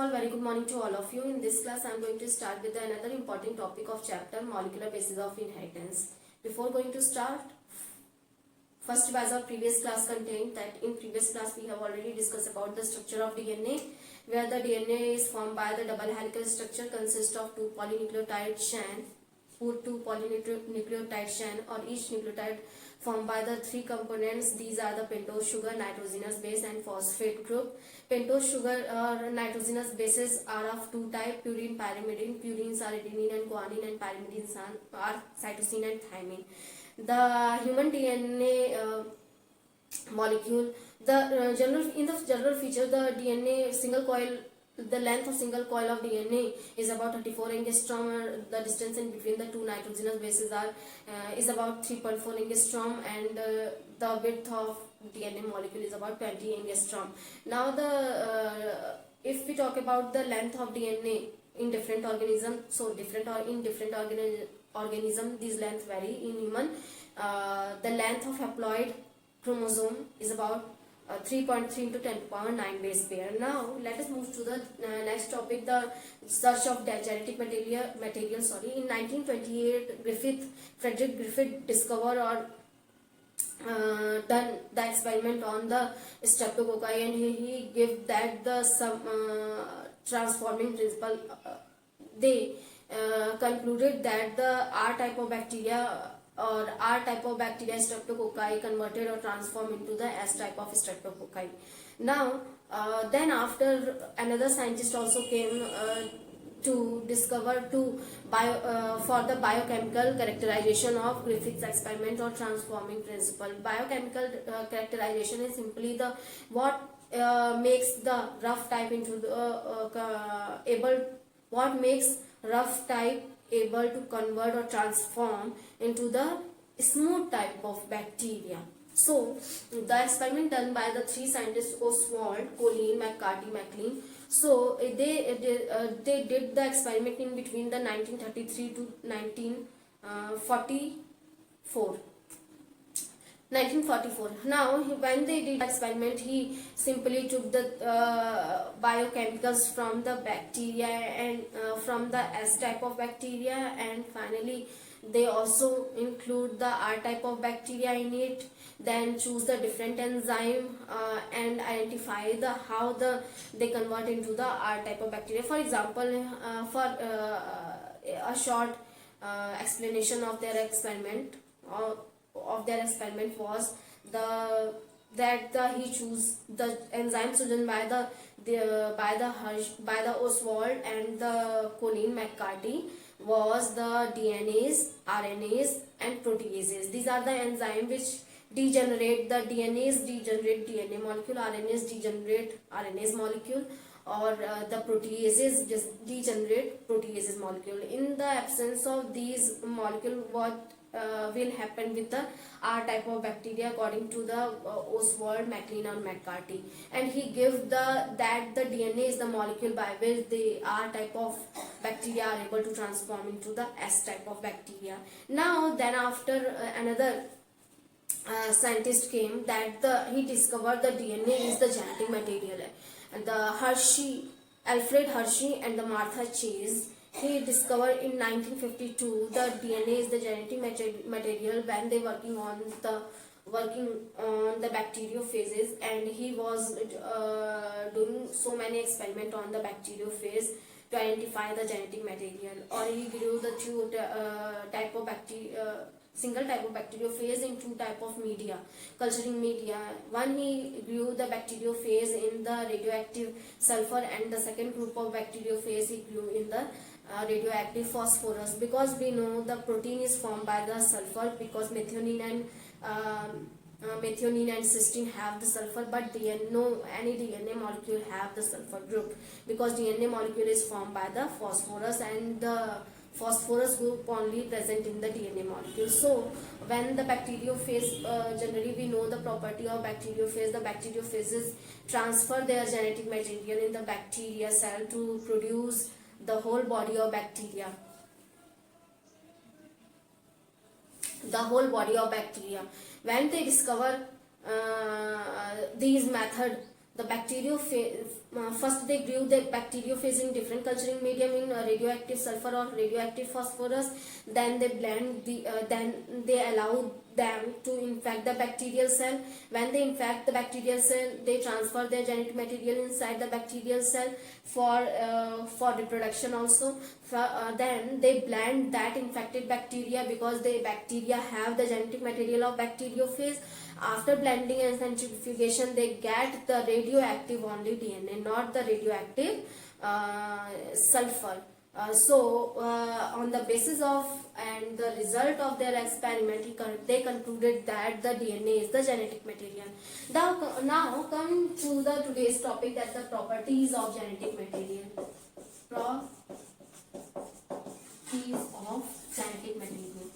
all, very good morning to all of you. In this class, I am going to start with another important topic of chapter molecular basis of inheritance. Before going to start, first, as our previous class contained, that in previous class we have already discussed about the structure of DNA, where the DNA is formed by the double helical structure consists of two polynucleotide chain, or each nucleotide formed by the three components. These are the pentose sugar, nitrogenous base and phosphate group. Pentose sugar or nitrogenous bases are of two types, purine, pyrimidine. Purines are adenine and guanine, and pyrimidines are cytosine and thymine. The human DNA molecule, the general feature, the DNA single coil, the length of single coil of DNA is about 34 angstrom. The distance in between the two nitrogenous bases is about 3.4 angstrom, and the width of DNA molecule is about 20 angstrom. Now, if we talk about the length of DNA in different organisms, so in different organism, these lengths vary. In human, the length of haploid chromosome is about 3.3 into 10 to the power 9 base pair. Now let us move to the next topic, the search of genetic material. In 1928, Frederick Griffith discovered or done the experiment on the streptococci, and he gave that the transforming principle. They concluded that the R type of bacteria streptococci converted or transformed into the S type of streptococci. Now, then after, another scientist also came to discover for the biochemical characterization of Griffith's experiment or transforming principle. Biochemical characterization is simply what makes the rough type into able to convert or transform into the smooth type of bacteria. So, the experiment done by the three scientists, Oswald, Colleen, McCarty, MacLean. So, they did the experiment in between the 1933 to 1944. Now, when they did the experiment, he simply took the biochemicals from the bacteria and from the S type of bacteria, and finally they also include the R type of bacteria in it. Then choose the different enzyme and identify how they convert into the R type of bacteria. For example, for a short explanation of their experiment. Was he chose the enzyme chosen by the Oswald and the Colleen McCarty was the DNase, RNase and proteases. These are the enzymes which degenerate the DNase, degenerate DNA molecule, RNase degenerate RNase molecule, or the proteases just degenerate proteases molecule. In the absence of these molecule, what will happen with the R type of bacteria according to the Oswald, MacLean and McCarty, and he gives that the DNA is the molecule by which the R type of bacteria are able to transform into the S type of bacteria. Now, then after another scientist came that he discovered the DNA is the genetic material, and Alfred Hershey and the Martha Chase, he discovered in 1952 the DNA is the genetic material when they working on the bacteriophages, and he was doing so many experiments on the bacteriophage to identify the genetic material. Or he grew the single type of bacteriophage in two type of media, culturing media. One, he grew the bacteriophage in the radioactive sulfur, and the second group of bacteriophage he grew in the radioactive phosphorus, because we know the protein is formed by the sulfur, because methionine and cysteine have the sulfur, but any DNA molecule have the sulfur group, because DNA molecule is formed by the phosphorus, and the phosphorus group only present in the DNA molecule. So when the bacteriophage, generally we know the property of bacteriophage, the bacteriophages transfer their genetic material in the bacteria cell to produce the whole body of bacteria. When they discover these method, the first they grew the bacteriophage in different culturing medium in radioactive sulfur or radioactive phosphorus. Then they blend then they allow them to infect the bacterial cell. When they infect the bacterial cell, they transfer their genetic material inside the bacterial cell for reproduction also. Then they blend that infected bacteria, because the bacteria have the genetic material of bacteriophage. After blending and centrifugation, they get the radioactive only DNA, not the radioactive sulfur. On the basis of and the result of their experiment, they concluded that the DNA is the genetic material. Now come to the today's topic, that the properties of genetic material. Properties of genetic material.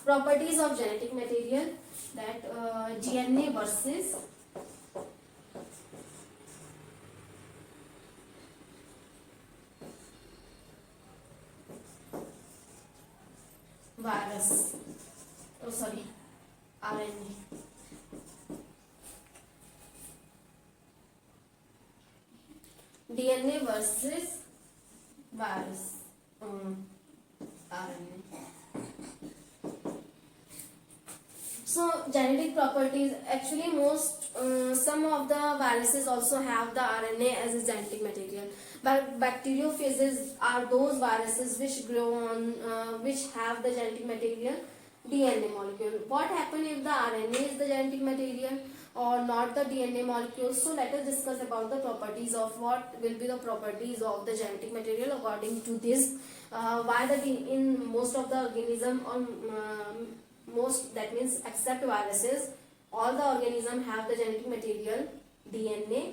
Properties of genetic material, that DNA versus virus. Oh, sorry, RNA. DNA versus virus. RNA. So genetic properties, actually some of the viruses also have the RNA as a genetic material, but bacteriophages are those viruses which grow on which have the genetic material DNA molecule. What happens if the RNA is the genetic material or not the DNA molecule? So let us discuss about the properties of what will be the properties of the genetic material according to this. Why that in most of the organism that means except viruses, all the organisms have the genetic material DNA,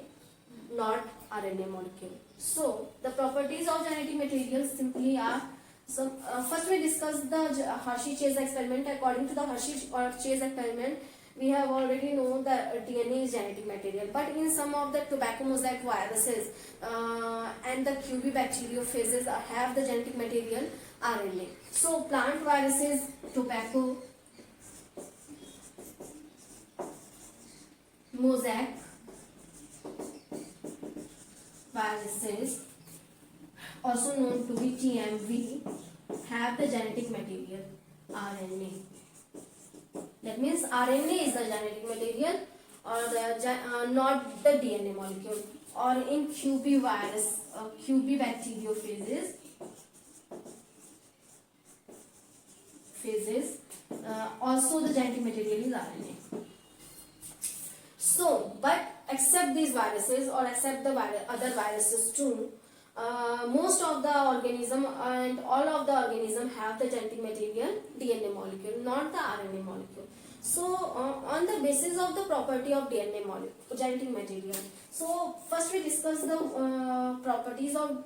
not RNA molecule. So the properties of genetic material simply are, first we discuss the Hershey-Chase experiment. According to the Hershey-Chase experiment, we have already known that DNA is genetic material, but in some of the tobacco mosaic viruses and the QB bacteriophages have the genetic material RNA. So plant viruses, tobacco mosaic viruses, also known to be TMV, have the genetic material RNA. That means RNA is the genetic material, or not the DNA molecule. Or in QB virus, QB bacteriophages, also the genetic material is RNA. So, but except these viruses or except the other viruses too, most of the organism and all of the organism have the genetic material DNA molecule, not the RNA molecule. So, on the basis of the property of DNA molecule, genetic material. So, first we discuss the properties of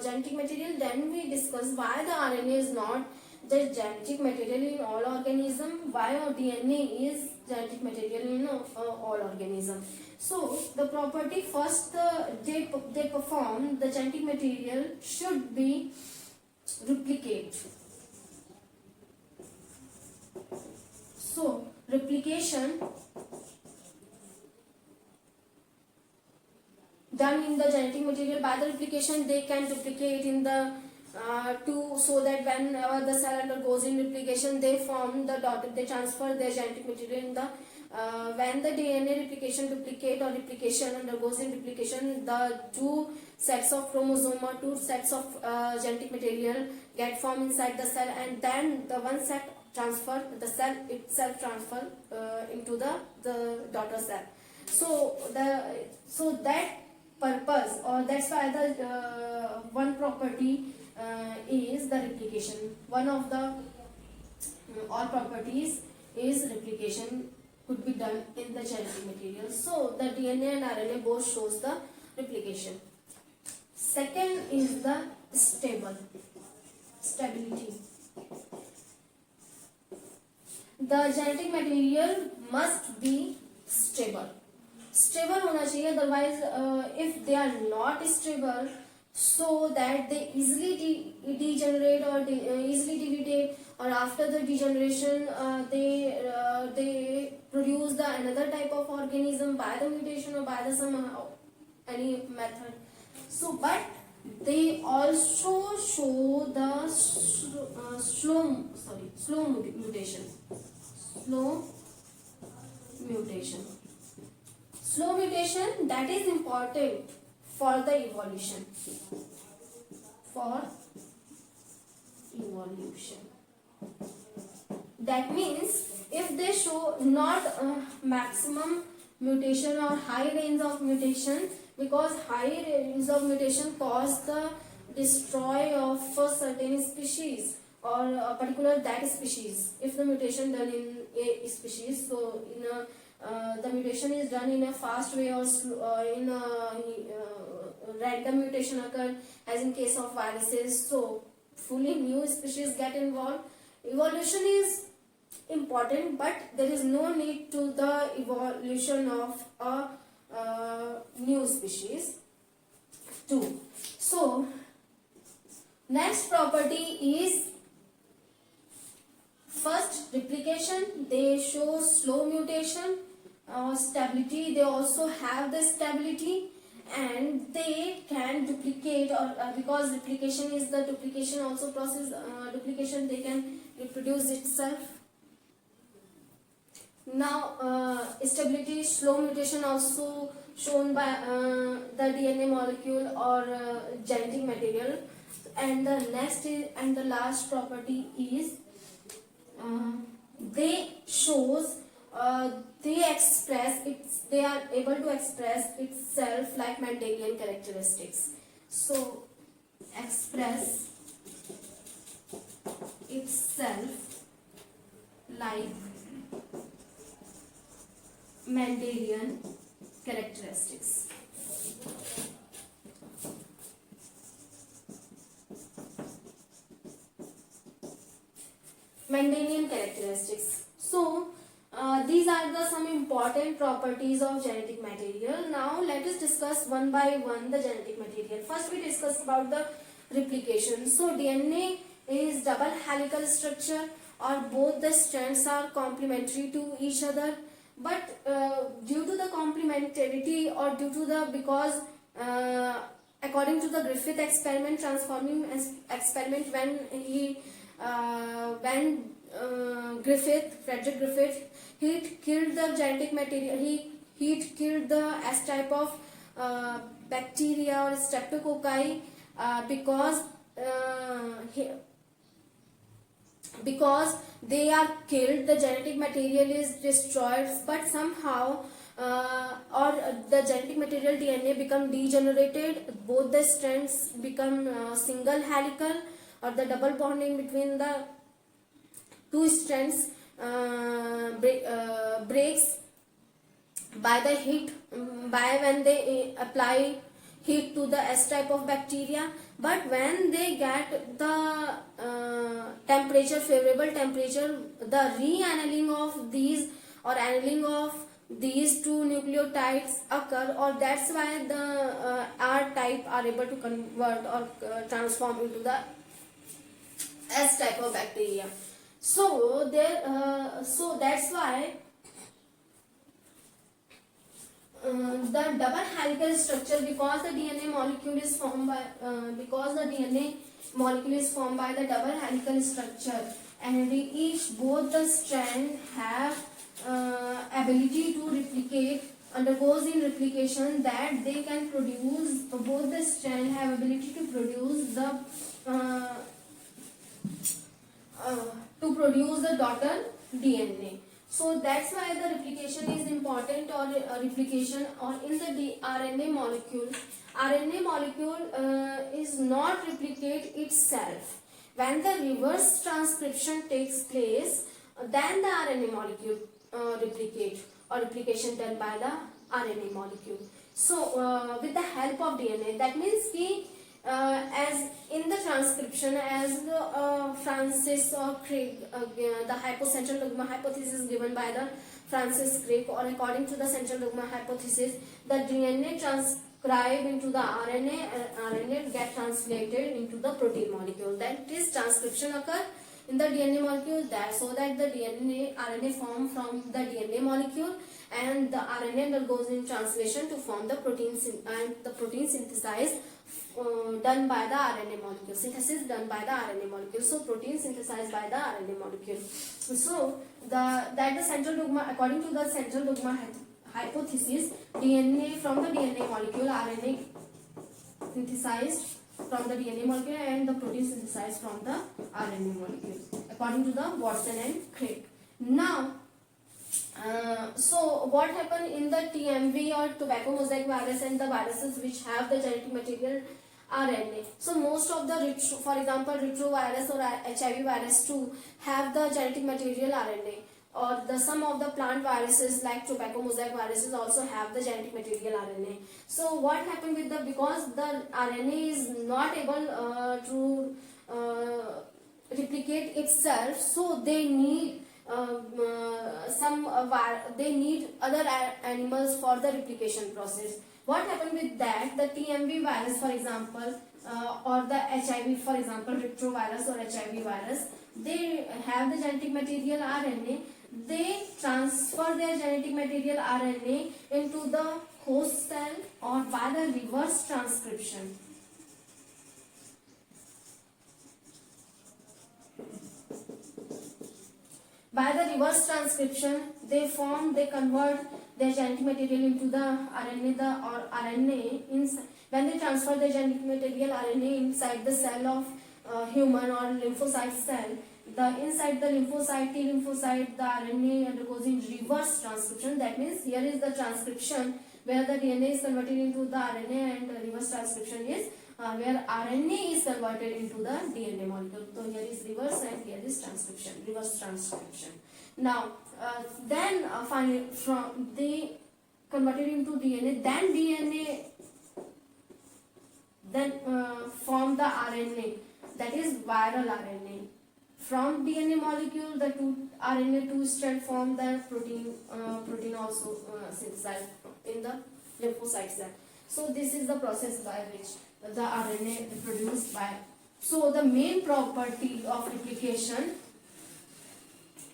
genetic material. Then we discuss why the RNA is not the genetic material in all organism, why DNA is genetic material in all organism. So the property first they perform, the genetic material should be replicate. So replication done in the genetic material. By the replication, they can duplicate in the so that whenever the cell undergoes in replication, they form the daughter, they transfer their genetic material in the when the DNA replication duplicate or replication undergoes in replication, the two sets of chromosome or two sets of genetic material get formed inside the cell, and then the one set transfer, the cell itself transfer into the daughter cell. So that purpose, or that's why the one property is the replication. One of the all properties is replication could be done in the genetic material. So the DNA and RNA both shows the replication. Second is the stability. The genetic material must be stable. Stable होना चाहिए, otherwise if they are not stable, so that they easily degenerate or easily deviate, or after the degeneration they produce the another type of organism by the mutation or by the somehow any method. So but they also show the slow mutation. Slow mutation. Slow mutation, that is important for the evolution. For evolution. That means if they show not maximum mutation or high range of mutation, because high range of mutation cause the destroy of a certain species or a particular that species. If the mutation done in a species, so in a the mutation is done in a fast way or in a random mutation occur, as in case of viruses, so fully new species get involved. Evolution is important, but there is no need to the evolution of a new species too. So next property is first replication. They show slow mutation. Stability, they also have the stability, and they can duplicate or because replication is the duplication also process, duplication, they can reproduce itself. Now stability, slow mutation also shown by the DNA molecule or genetic material. And the next is, and the last property is they shows they are able to express itself like Mendelian characteristics. So express itself like Mendelian characteristics. Mendelian characteristics. So these are the some important properties of genetic material. Now let us discuss one by one the genetic material. First we discuss about the replication. So DNA is double helical structure, or both the strands are complementary to each other, but due to the complementarity or due to the because according to the Griffith experiment, transforming experiment, when Frederick Griffith, he killed the genetic material, he killed the S type of bacteria or streptococci because they are killed, the genetic material is destroyed, but somehow or the genetic material DNA become degenerated, both the strands become single helical, or the double bonding between the two strands breaks by the heat, by when they apply heat to the S type of bacteria. But when they get the temperature, favorable temperature, the re-annealing of these or annealing of these two nucleotides occur, or that's why the R type are able to convert or transform into the S type of bacteria. So so that's why the double helical structure, because the DNA molecule is formed by the double helical structure, and both the strand have ability to replicate, undergoes in replication, that they can produce, both the strand have ability to produce the daughter DNA. So that's why the replication is important, or replication, or in the RNA molecule. RNA molecule is not replicate itself. When the reverse transcription takes place, then the RNA molecule replicate, or replication done by the RNA molecule. So with the help of DNA, that means as in the transcription, as Francis Crick, the central dogma hypothesis given by the Francis Crick, or according to the central dogma hypothesis, the DNA transcribed into the RNA, RNA get translated into the protein molecule. That is, transcription occur in the DNA molecule, that so that the RNA form from the DNA molecule, and the RNA undergoes in translation to form the protein, and the protein synthesized done by the RNA molecule. Synthesis done by the RNA molecule. So protein synthesized by the RNA molecule. So the central dogma, according to the central dogma hypothesis, DNA from the DNA molecule, RNA synthesized from the DNA molecule, and the protein synthesized from the RNA molecule, according to the Watson and Crick. Now, so what happened in the TMV or tobacco mosaic virus and the viruses which have the genetic material RNA? So most of the, for example, retrovirus or HIV virus 2 have the genetic material RNA, or some of the plant viruses like tobacco mosaic viruses also have the genetic material RNA. So what happened with because the RNA is not able to replicate itself, so they need they need other animals for the replication process. What happened with that? The TMV virus, for example, or the HIV, for example, retrovirus or HIV virus, they have the genetic material RNA. They transfer their genetic material RNA into the host cell or by the reverse transcription. By the reverse transcription, they convert their genetic material into the RNA. When they transfer the genetic material RNA inside the cell of human or lymphocyte cell, inside the lymphocyte, T lymphocyte, the RNA undergoes in reverse transcription. That means here is the transcription where the DNA is converted into the RNA, and the reverse transcription is where RNA is converted into the DNA molecule. So here is reverse and here is transcription, reverse transcription. Now, then finally from they converted into DNA, then form the RNA, that is viral RNA. From DNA molecule, the RNA 2 strand form the protein also synthesized in the lymphocyte cell. So this is the process by which the RNA is produced by. So the main property of replication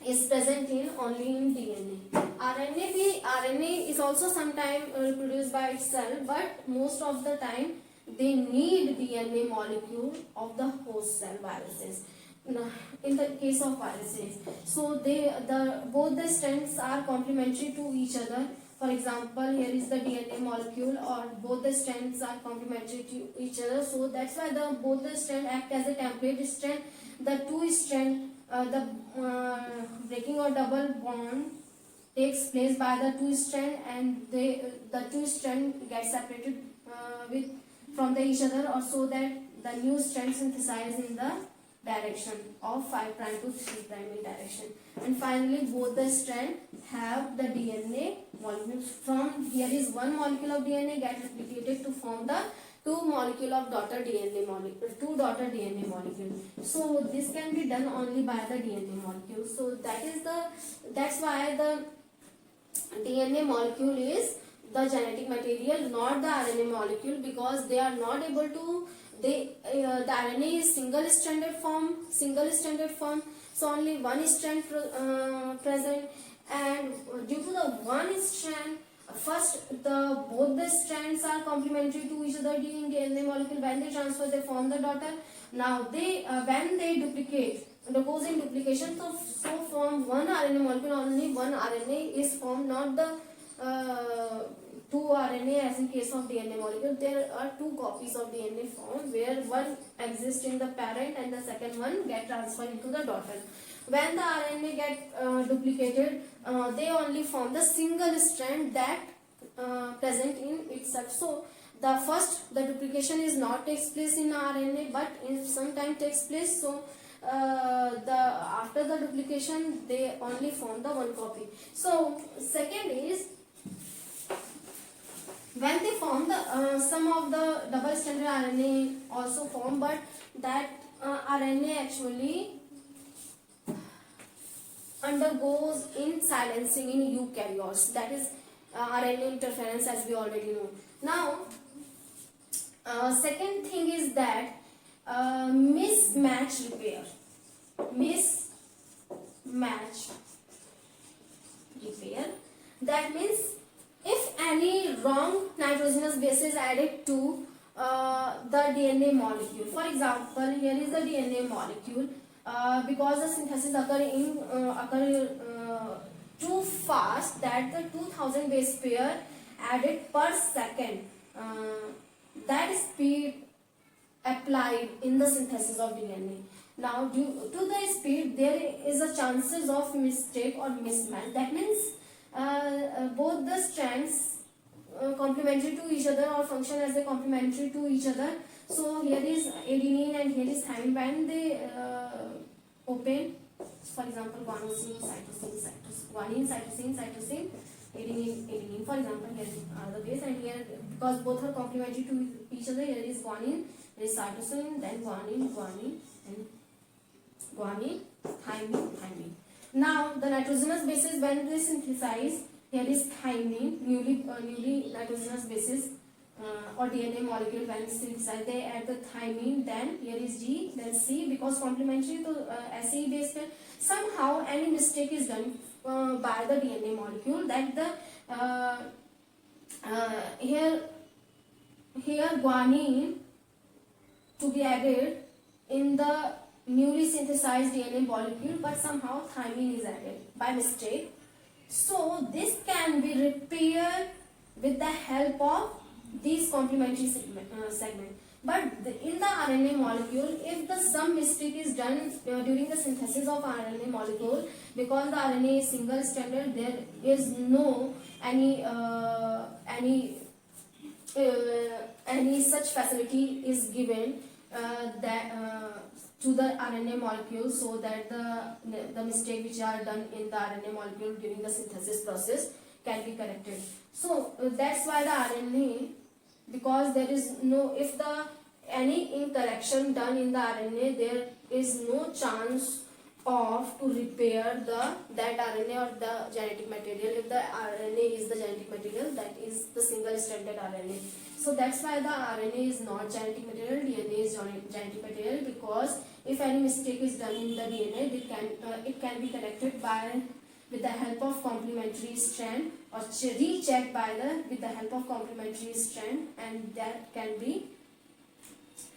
is present only in DNA. RNA is also sometimes reproduced by itself, but most of the time they need DNA molecule of the host cell viruses. In the case of viruses, so both the strands are complementary to each other. For example, here is the DNA molecule, or both the strands are complementary to each other. So that's why both the strands act as a template strand. The two strand, the breaking or double bond takes place by the two strand, and the two strand get separated from each other, or so that the new strand synthesized in the direction of 5' to 3' in direction. And finally, both the strands have the DNA molecules. From here is one molecule of DNA get replicated to form the two molecule of daughter DNA molecule, So this can be done only by the DNA molecule. So that's why the DNA molecule is the genetic material, not the RNA molecule, because they are not able to. The RNA is single stranded form, so only one strand present, and due to the one strand, first both the strands are complementary to each other in DNA molecule. When they transfer, they form the daughter. Now when they duplicate, undergoes in duplication, so form one RNA molecule. Only one RNA is formed, not the two RNA as in case of DNA molecule. There are two copies of DNA formed, where one exists in the parent and the second one get transferred into the daughter. When the RNA get duplicated, they only form the single strand that present in itself. So the duplication is not takes place in RNA, but in sometime takes place. So after the duplication, they only form the one copy. So second is, when they form some of the double stranded RNA also form, but that RNA actually undergoes in silencing in eukaryotes. That is RNA interference, as we already know. Now, second thing is that mismatch repair. mismatch repair. That means if any wrong nitrogenous base is added to the DNA molecule. For example, here is the DNA molecule. Because the synthesis occur too fast, that the 2000 base pair added per second, that speed applied in the synthesis of DNA. Now, due to the speed, there is a chances of mistake or mismatch. That means both the strands complementary to each other or function as a complementary to each other. So here is adenine and here is thymine. When they open, for example, guanosine, cytosine, adenine. For example, here are the base, and here because both are complementary to each other, here is guanine, here is cytosine, then guanine, and guanine, thymine. Now the nitrogenous bases, when they synthesize, here is thymine, newly nitrogenous bases or DNA molecule. When synthesized, they add the thymine, then here is G, then C, because complementary to SE base pair. Somehow any mistake is done by the DNA molecule, that the here guanine to be added in the newly synthesized DNA molecule, but somehow thymine is added by mistake. So this can be repaired with the help of these complementary segment. But in the RNA molecule, if some mistake is done during the synthesis of RNA molecule, because the RNA is single stranded, there is no any such facility is given to the RNA molecule, so that the mistake which are done in the RNA molecule during the synthesis process can be corrected. So that's why the RNA, because there is no, if any incorrection done in the RNA, there is no chance of to repair that RNA or the genetic material. If the RNA is the genetic material, that is the single stranded RNA. So that's why the RNA is not genetic material, DNA is genetic material, because if any mistake is done in the DNA, it can be corrected with the help of complementary strand, or rechecked with the help of complementary strand, and that can be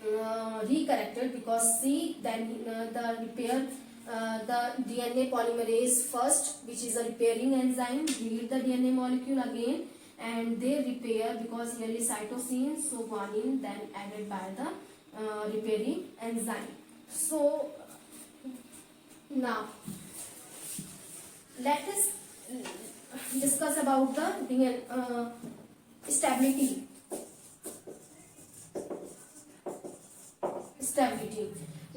recorrected, because then the repair, the DNA polymerase first, which is a repairing enzyme, read the DNA molecule again, and they repair, because here is cytosine, so guanine then added by the repairing enzyme. So now let us discuss about the DNA stability.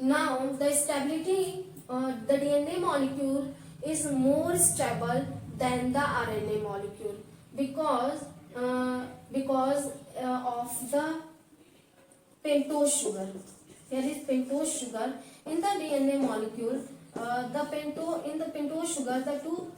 Now the stability, the DNA molecule is more stable than the RNA molecule, because of the pentose sugar. Here is pentose sugar in the DNA molecule. In the pentose sugar, the 2'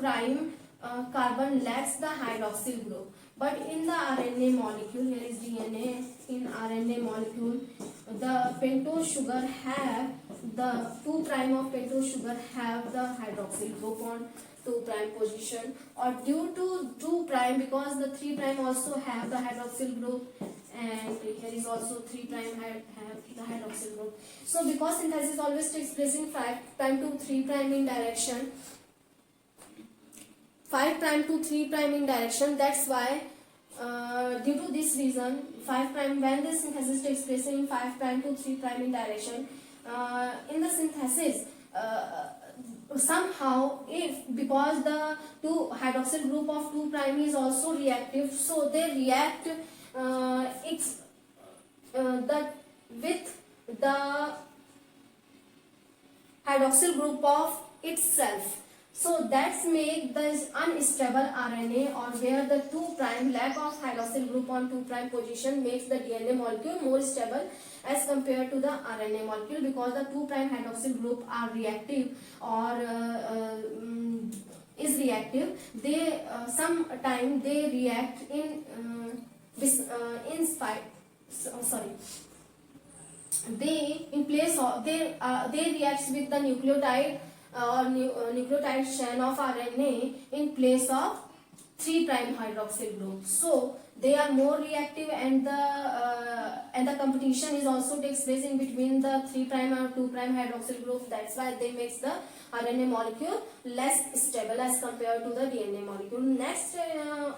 carbon lacks the hydroxyl group. But in the RNA molecule, here is DNA. In RNA molecule, the pentose sugar have the 2' of pentose sugar have the hydroxyl group on 2' position, or due to 2', because the 3' also have the hydroxyl group, and here is also 3' have the hydroxyl group. So because synthesis always takes place in 5' to 3' in direction, 5' to 3' in direction, that's why due to this reason, 5' when the synthesis takes place in 5' to 3' in direction, in the synthesis somehow, because the hydroxyl group of 2' is also reactive, so they react with the hydroxyl group of itself. So that's make the unstable RNA, or where the 2' lack of hydroxyl group on 2' position, makes the DNA molecule more stable as compared to the RNA molecule, because the 2' hydroxyl group are reactive or is reactive. They sometimes they react they in place of they reacts with the nucleotide nucleotide chain of RNA in place of 3' hydroxyl group. So they are more reactive, and the competition is also takes place in between the 3' or 2' hydroxyl group. That's why they makes the RNA molecule less stable as compared to the DNA molecule. Next,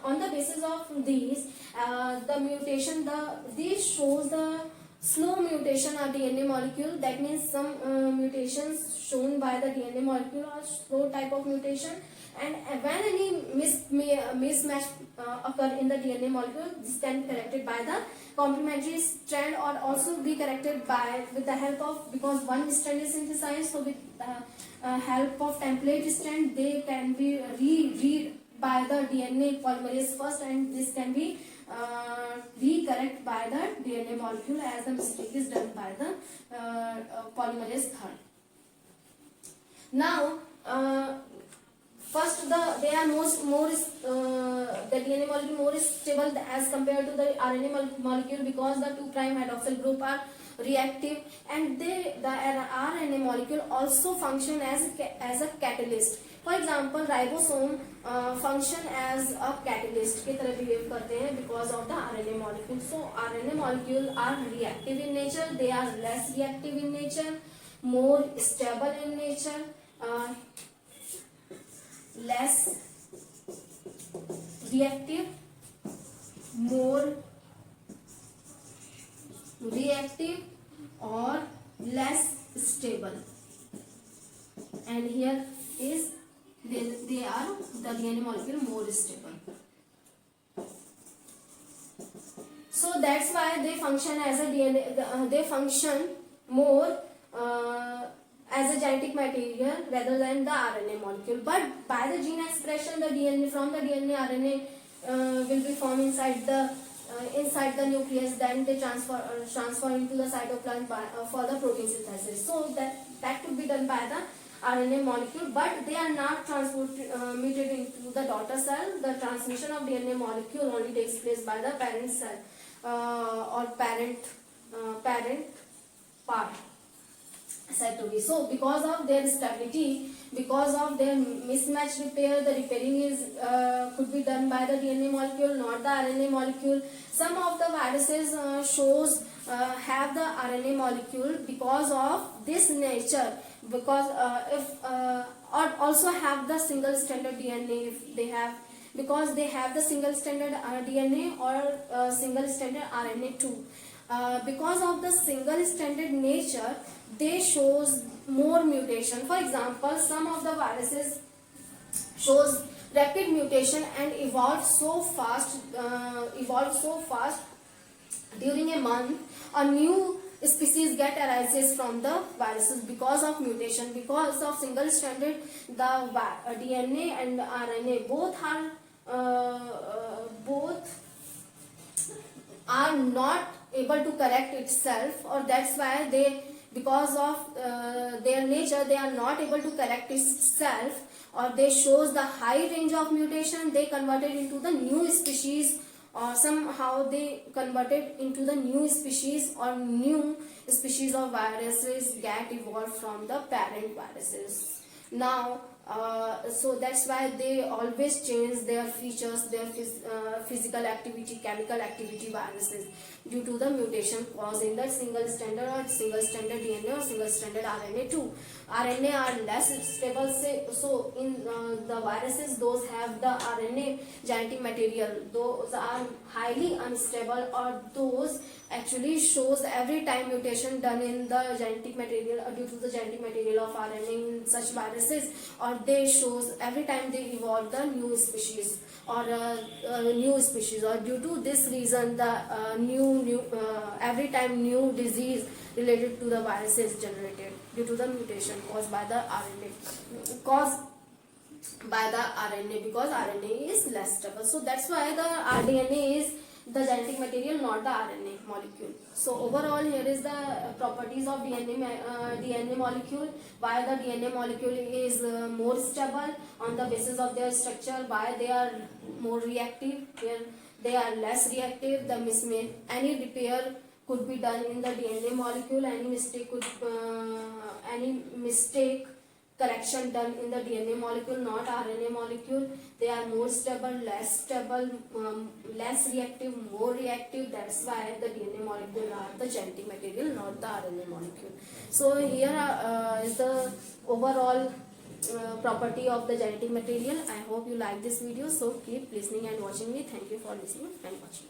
on the basis of these, the mutation, these shows the slow mutation of DNA molecule. That means some mutations shown by the DNA molecule are slow type of mutation, and when any mismatch occur in the DNA molecule, this can be corrected by the complementary strand, or also be corrected by with the help of, because one strand is synthesized, so with the help of template strand they can be read by the DNA polymerase first, and this can be recorrect by the DNA molecule, as the mistake is done by the polymerase third. Now, first they are the DNA molecule more stable as compared to the RNA molecule, because the 2' hydroxyl group are reactive, and the RNA molecule also function as a catalyst. For example, ribosome function as a catalyst की तरह behave करते हैं because of the RNA molecule. So RNA molecule are reactive in nature, they are less reactive in nature, more stable in nature, less reactive, more reactive, or less stable. And here is they are the DNA molecule more stable. So that's why they function as a DNA. They function more as a genetic material rather than the RNA molecule. But by the gene expression, the DNA from the DNA RNA will be formed inside the nucleus. Then they transfer into the cytoplasm for the protein synthesis. So that could be done by the RNA molecule, but they are not transmitted into the daughter cell. The transmission of DNA molecule only takes place by the parent cell or parent part. So because of their stability, because of their mismatch repair, the repairing is could be done by the DNA molecule, not the RNA molecule. Some of the viruses have the RNA molecule because of this nature, because or also have the single stranded DNA if they have, because they have the single stranded DNA or single stranded RNA too. Because of the single stranded nature, they shows more mutation. For example, some of the viruses shows rapid mutation and evolved so fast during a month a new species get arises from the viruses because of mutation. Because of single stranded, the DNA and the RNA both are not able to correct itself, or that's why because of their nature, they are not able to correct itself, or they shows the high range of mutation. They converted into the new species, or somehow they converted into the new species, or new species of viruses get evolved from the parent viruses. Now so that's why they always change their features, their physical activity, chemical activity viruses due to the mutation caused in the single stranded DNA or single stranded RNA too. RNA are less stable, so in the viruses, those have the RNA genetic material, those are highly unstable, or those actually shows every time mutation done in the genetic material due to the genetic material of RNA in such viruses, or they shows every time they evolve the new species, or due to this reason the every time new disease related to the virus is generated due to the mutation caused by the RNA, because RNA is less stable. So that's why the RDNA is the genetic material, not the RNA molecule. So overall, here is the properties of DNA molecule. Why the DNA molecule is more stable on the basis of their structure. Why they are more reactive. Here they are less reactive. Any repair could be done in the DNA molecule. Any mistake correction done in the DNA molecule, not RNA molecule. They are more stable, less reactive, more reactive. That's why the DNA molecule are the genetic material, not the RNA molecule. So here is the overall property of the genetic material. I hope you like this video. So keep listening and watching me. Thank you for listening and watching.